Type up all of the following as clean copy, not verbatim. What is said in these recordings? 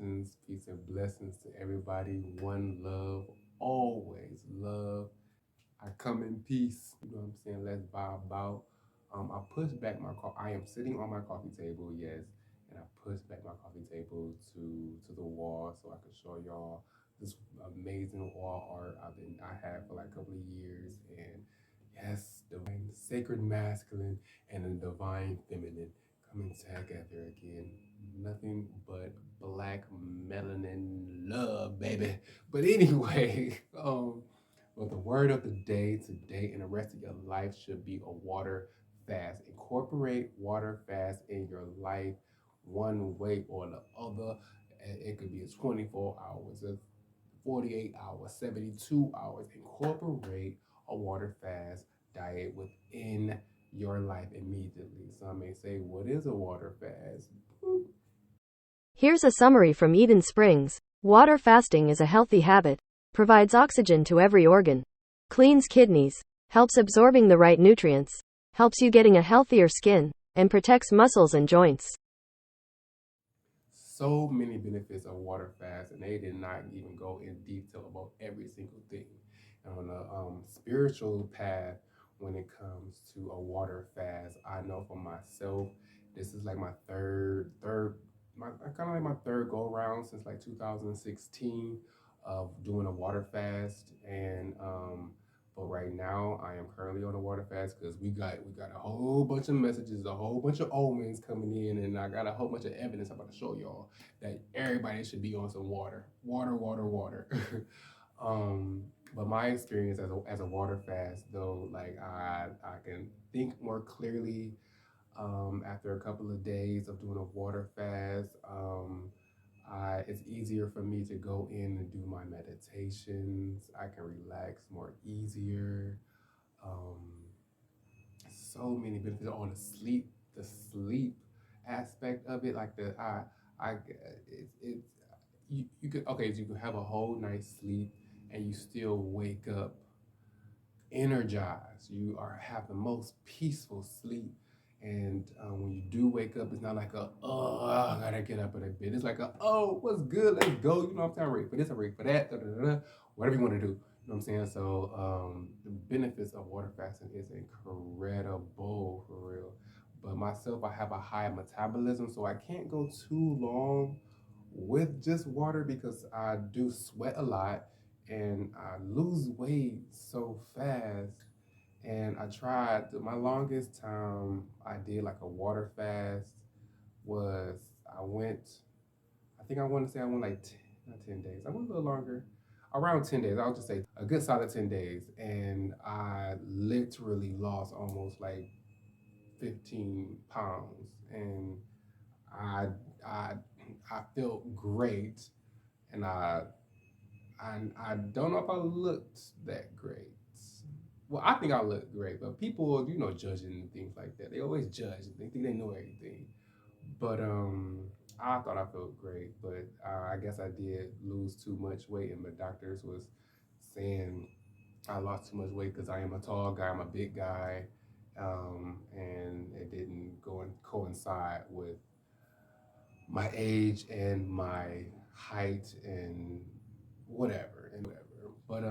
peace and blessings to everybody. One love, always love. I come in peace. You know what I'm saying? Let's vibe out. I push back my I am sitting on my coffee table, yes, and I push back my coffee table to the wall so I can show y'all this amazing wall art I had for like a couple of years. And yes, divine sacred masculine and the divine feminine coming together again. Nothing but black melanin love, baby. But anyway, well, the word of the day today and the rest of your life should be a water fast. Incorporate water fast in your life one way or the other. It could be a 24 hours, a 48 hours, 72 hours. Incorporate a water fast diet within your life immediately. Some may say, what is a water fast? Boop. Here's a summary from Eden Springs. Water fasting is a healthy habit, provides oxygen to every organ, cleans kidneys, helps absorbing the right nutrients, helps you getting a healthier skin, and protects muscles and joints. So many benefits of water fast, and they did not even go in detail about every single thing. And on a spiritual path, when it comes to a water fast, I know for myself, this is like my kind of like my third go around since like 2016 of doing a water fast, and but right now, I am currently on a water fast because we got a whole bunch of messages, a whole bunch of omens coming in, and I got a whole bunch of evidence I'm about to show y'all that everybody should be on some water, water, water, water. um, but my experience as a water fast, though, like I can think more clearly after a couple of days of doing a water fast. It's easier for me to go in and do my meditations. I can relax more easier. Um, so many benefits on the sleep aspect of it. Like it's you could okay, so you could have a whole night's sleep and you still wake up energized. You are have the most peaceful sleep. And when you do wake up, it's not like a, oh, I gotta get up in a bit. It's like a, oh, what's good? Let's go. You know what I'm saying? I'm ready for this, I'm ready for that, da, da, da, da, whatever you want to do. You know what I'm saying? So the benefits of water fasting is incredible for real. But myself, I have a high metabolism, so I can't go too long with just water because I do sweat a lot and I lose weight so fast. And I tried my longest time I did like a water fast was I went, I think I want to say I went like not 10 days. I went a little longer, around 10 days. I'll just say a good solid 10 days. And I literally lost almost like 15 pounds. And I, I, I felt great. And I don't know if I looked that great. Well, I think I look great, but people, judging and things like that, they always judge. They think they know everything. But I thought I felt great, but I guess I did lose too much weight, and my doctors was saying I lost too much weight because I am a tall guy, I'm a big guy, and it didn't go and coincide with my age and my height and whatever and whatever. But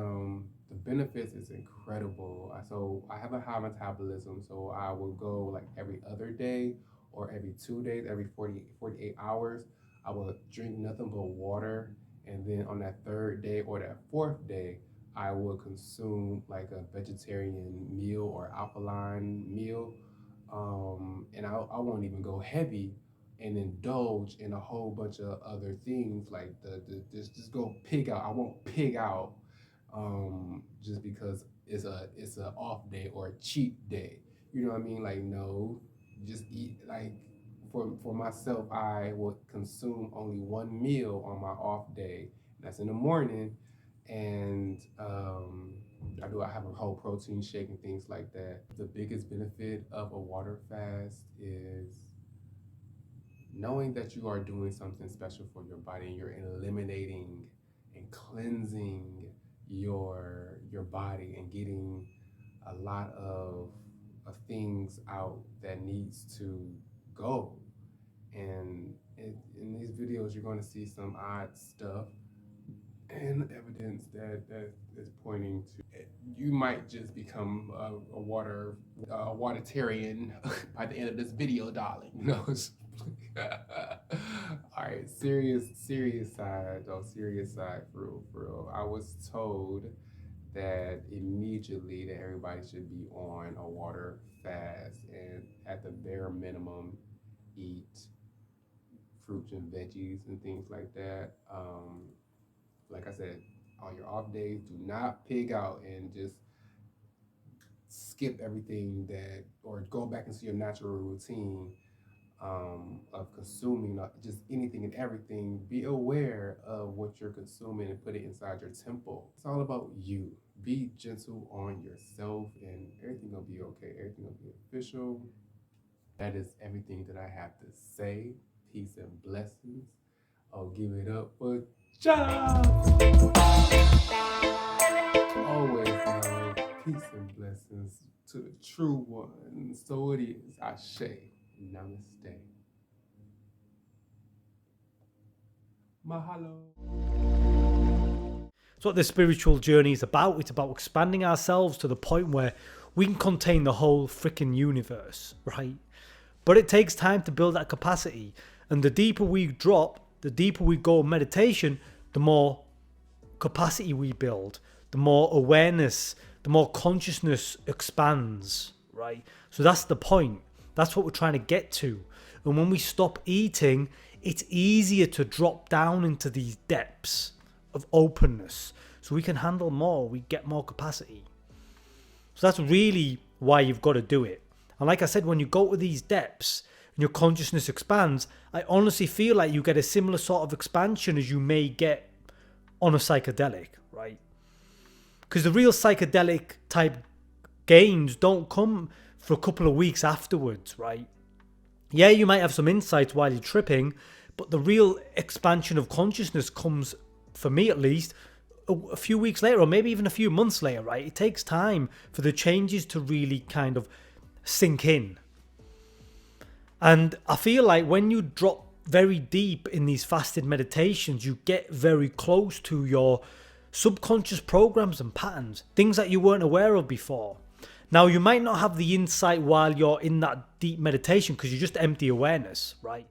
the benefits is incredible. So I have a high metabolism, so I will go like every other day or every 2 days, every 48 hours. I will drink nothing but water, and then on that third day or that fourth day, I will consume like a vegetarian meal or alkaline meal. And I won't even go heavy and indulge in a whole bunch of other things like just go pig out. I won't pig out just because it's a off day or a cheat day. You know what I mean? Like no, just eat like for myself. I will consume only one meal on my off day. That's in the morning, and I have a whole protein shake and things like that. The biggest benefit of a water fast is knowing that you are doing something special for your body and you're eliminating and cleansing your body and getting a lot of things out that needs to go. And in these videos, you're going to see some odd stuff and evidence that is pointing to you might just become a watertarian by the end of this video, darling. All right, serious side though, serious side for real. I was told that immediately that everybody should be on a water fast and at the bare minimum eat fruits and veggies and things like that. Like I said, on your off days, do not pig out and just skip everything that, or go back into your natural routine of consuming just anything and everything. Be aware of what you're consuming and put it inside your temple. It's all about you. Be gentle on yourself, and everything will be okay. Everything will be official. That is everything that I have to say. Peace and blessings. I'll give it up for Job. Always love, peace and blessings to the true one. So it is. Ashe. Namaste. Mahalo. That's what the spiritual journey is about. It's about expanding ourselves to the point where we can contain the whole freaking universe, right? But it takes time to build that capacity. And the deeper we drop, the deeper we go in meditation, the more capacity we build, the more awareness, the more consciousness expands, right? So that's the point. That's what we're trying to get to. And when we stop eating, it's easier to drop down into these depths of openness. So we can handle more, we get more capacity. So that's really why you've got to do it. And like I said, when you go to these depths and your consciousness expands, I honestly feel like you get a similar sort of expansion as you may get on a psychedelic, right? Because the real psychedelic type gains don't come for a couple of weeks afterwards, right? Yeah, you might have some insights while you're tripping, but the real expansion of consciousness comes, for me at least, a few weeks later, or maybe even a few months later, right? It takes time for the changes to really kind of sink in. And I feel like when you drop very deep in these fasted meditations, you get very close to your subconscious programs and patterns, things that you weren't aware of before. Now, you might not have the insight while you're in that deep meditation because you're just empty awareness, right?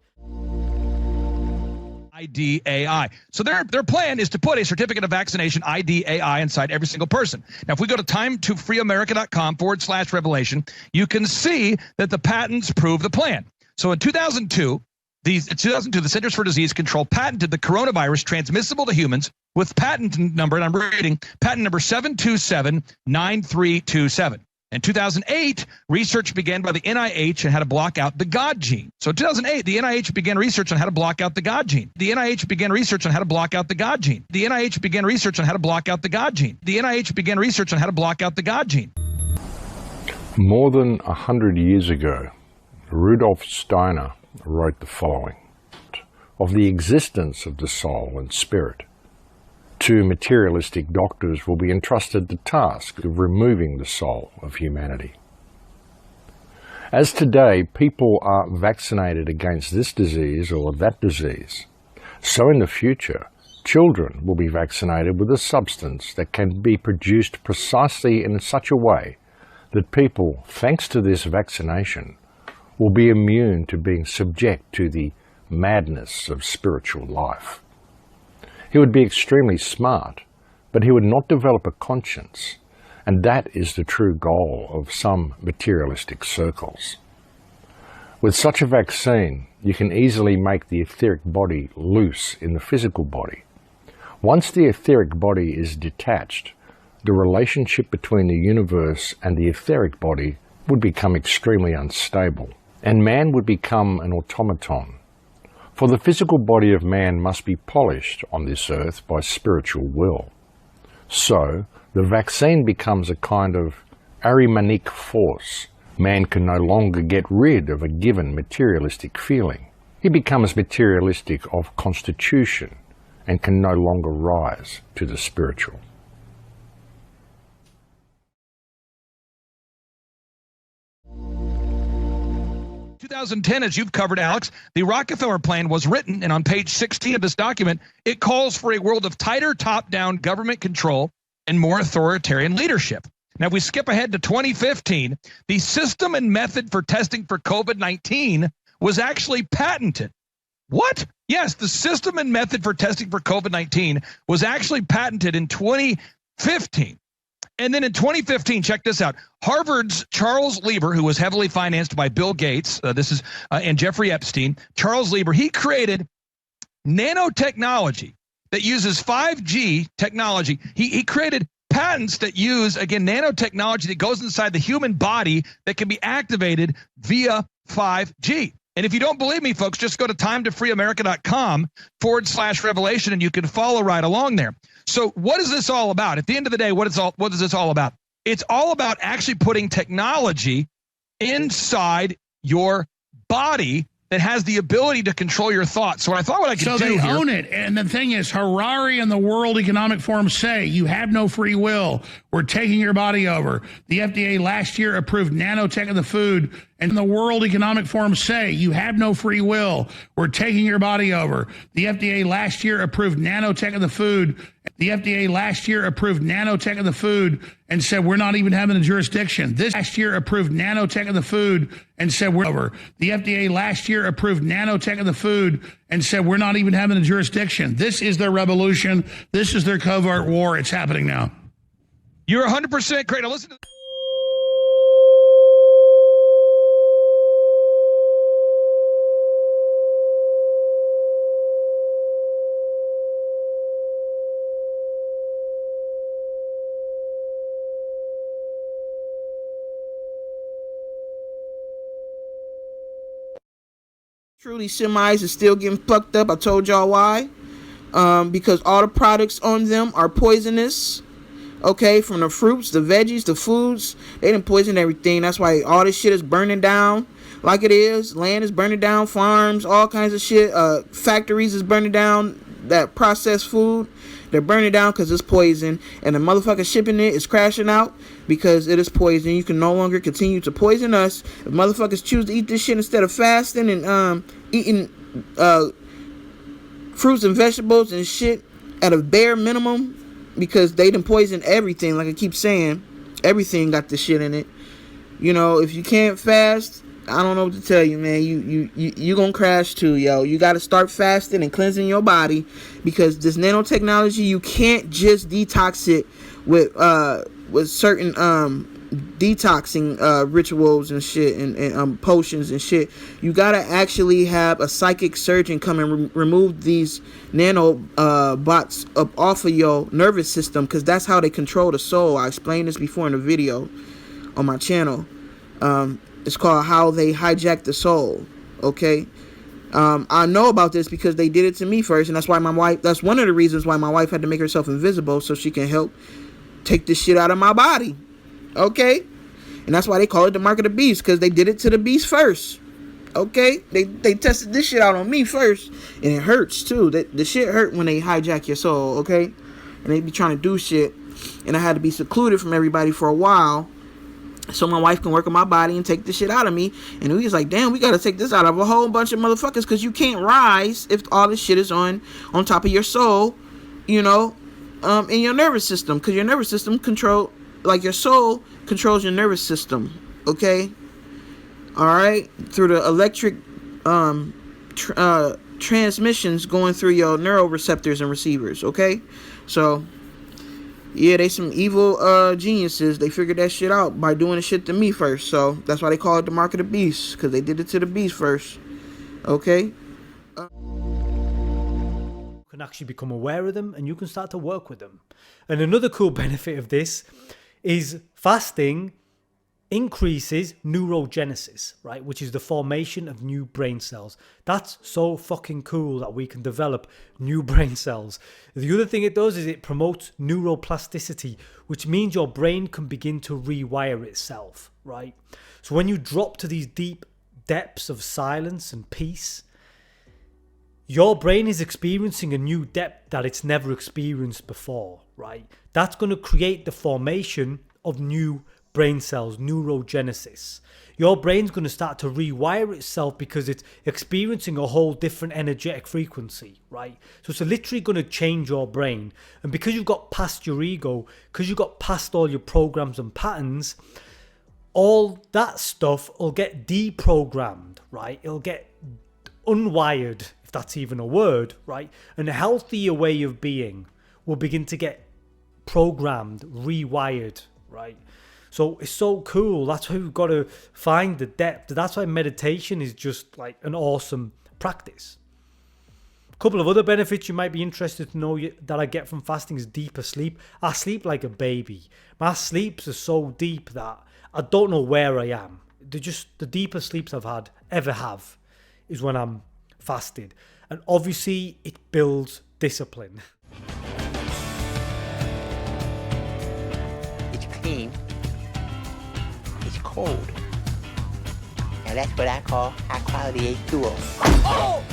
IDAI. So their plan is to put a certificate of vaccination IDAI inside every single person. Now, if we go to timetofreeamerica.com/revelation, you can see that the patents prove the plan. So in 2002, the Centers for Disease Control patented the coronavirus transmissible to humans with patent number, and I'm reading, patent number 7279327. In 2008, research began by the NIH on how to block out the God gene. So in 2008, the NIH began research on how to block out the God gene. The NIH began research on how to block out the God gene. The NIH began research on how to block out the God gene. The NIH began research on how to block out the God gene. More than 100 years ago, Rudolf Steiner wrote the following: of the existence of the soul and spirit, two materialistic doctors will be entrusted the task of removing the soul of humanity. As today people are vaccinated against this disease or that disease, so in the future children will be vaccinated with a substance that can be produced precisely in such a way that people, thanks to this vaccination, will be immune to being subject to the madness of spiritual life. He would be extremely smart, but he would not develop a conscience, and that is the true goal of some materialistic circles. With such a vaccine, you can easily make the etheric body loose in the physical body. Once the etheric body is detached, the relationship between the universe and the etheric body would become extremely unstable, and man would become an automaton. For the physical body of man must be polished on this earth by spiritual will. So, the vaccine becomes a kind of Ahrimanic force. Man can no longer get rid of a given materialistic feeling. He becomes materialistic of constitution and can no longer rise to the spiritual. 2010, as you've covered, Alex, the Rockefeller plan was written, and on page 16 of this document, it calls for a world of tighter top-down government control and more authoritarian leadership. Now, if we skip ahead to 2015, the system and method for testing for COVID-19 was actually patented. What? Yes, the system and method for testing for COVID-19 was actually patented in 2015. And then in 2015, check this out. Harvard's Charles Lieber, who was heavily financed by Bill Gates, and Jeffrey Epstein, Charles Lieber, he created nanotechnology that uses 5G technology. He created patents that use, again, nanotechnology that goes inside the human body that can be activated via 5G. And if you don't believe me, folks, just go to timetofreeamerica.com/revelation and you can follow right along there. So what is this all about? At the end of the day, what is this all about? It's all about actually putting technology inside your body that has the ability to control your thoughts. So I thought what I could do here. So they own it. And the thing is, Harari and the World Economic Forum say you have no free will. We're taking your body over. The FDA last year approved nanotech in the food. And the World Economic Forum say you have no free will. We're taking your body over. The FDA last year approved nanotech in the food. The FDA last year approved nanotech in the food and said we're not even having a jurisdiction. This last year approved nanotech in the food and said we're over. The FDA last year approved nanotech in the food and said we're not even having a jurisdiction. This is their revolution. This is their covert war. It's happening now. You're 100% correct. Now listen to Truly, semis is still getting fucked up. I told y'all why. Because all the products on them are poisonous. Okay, from the fruits, the veggies, the foods, they done poison everything. That's why all this shit is burning down like it is. Land is burning down, farms, all kinds of shit. Factories is burning down. That processed food, they're burning down because it's poison. And the motherfucker shipping it is crashing out because it is poison. You can no longer continue to poison us. If motherfuckers choose to eat this shit instead of fasting and eating fruits and vegetables and shit at a bare minimum, because they done poison everything. Like I keep saying, everything got this shit in it. You know, if you can't fast, I don't know what to tell you, man. You gonna crash too, yo. You gotta start fasting and cleansing your body, because this nanotechnology, you can't just detox it with certain detoxing rituals and shit and potions and shit. You gotta actually have a psychic surgeon come and remove these nano bots up off of your nervous system, because that's how they control the soul. I explained this before in a video on my channel. It's called How They Hijack the Soul. Okay, I know about this because they did it to me first, and that's why my wife. That's one of the reasons why my wife had to make herself invisible, so she can help take this shit out of my body. Okay, and that's why they call it the mark of the beast, because they did it to the beast first. Okay, they tested this shit out on me first, and it hurts too. The shit hurt when they hijack your soul. Okay, and they be trying to do shit, and I had to be secluded from everybody for a while, so my wife can work on my body and take this shit out of me. And we was like, damn, we gotta take this out of a whole bunch of motherfuckers, because you can't rise if all this shit is on top of your soul, you know, in your nervous system, because your nervous system your soul controls your nervous system. Okay, all right, through the electric transmissions going through your neuroreceptors and receivers. Okay, so yeah, they some evil geniuses. They figured that shit out by doing the shit to me first. So that's why they call it the mark of the beast, because they did it to the beast first. Okay. You can actually become aware of them and you can start to work with them. And another cool benefit of this is fasting increases neurogenesis, right? Which is the formation of new brain cells. That's so fucking cool that we can develop new brain cells. The other thing it does is it promotes neuroplasticity, which means your brain can begin to rewire itself, right? So when you drop to these deep depths of silence and peace, your brain is experiencing a new depth that it's never experienced before, right? That's going to create the formation of new brain cells, neurogenesis. your brain's going to start to rewire itself because it's experiencing a whole different energetic frequency, right? So it's literally going to change your brain. And because you've got past your ego, because you've got past all your programs and patterns, all that stuff will get deprogrammed, right? It'll get unwired, if that's even a word, right? And a healthier way of being will begin to get programmed, rewired, right? So it's so cool. That's why we've got to find the depth. That's why meditation is just like an awesome practice. A couple of other benefits you might be interested to know that I get from fasting is deeper sleep. I sleep like a baby. My sleeps are so deep that I don't know where I am. The deepest sleeps I've ever have is when I'm fasted. And obviously it builds discipline. It's clean. It's cold. And that's what I call high quality H2O. Oh!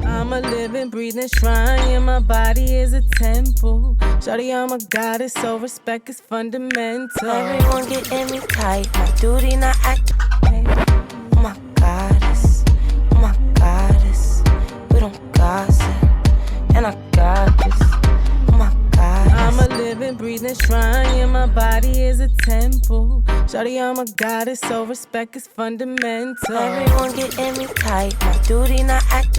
I'm a living, breathing shrine, and my body is a temple. Shawty, I'm a goddess, so respect is fundamental. Everyone get in me tight, my duty not act. Oh my goddess, we don't gossip, and I got this. Oh my goddess. I'm a living, breathing shrine, and my body is a temple. Shawty, I'm a goddess, so respect is fundamental. Everyone get in me tight, my duty not act.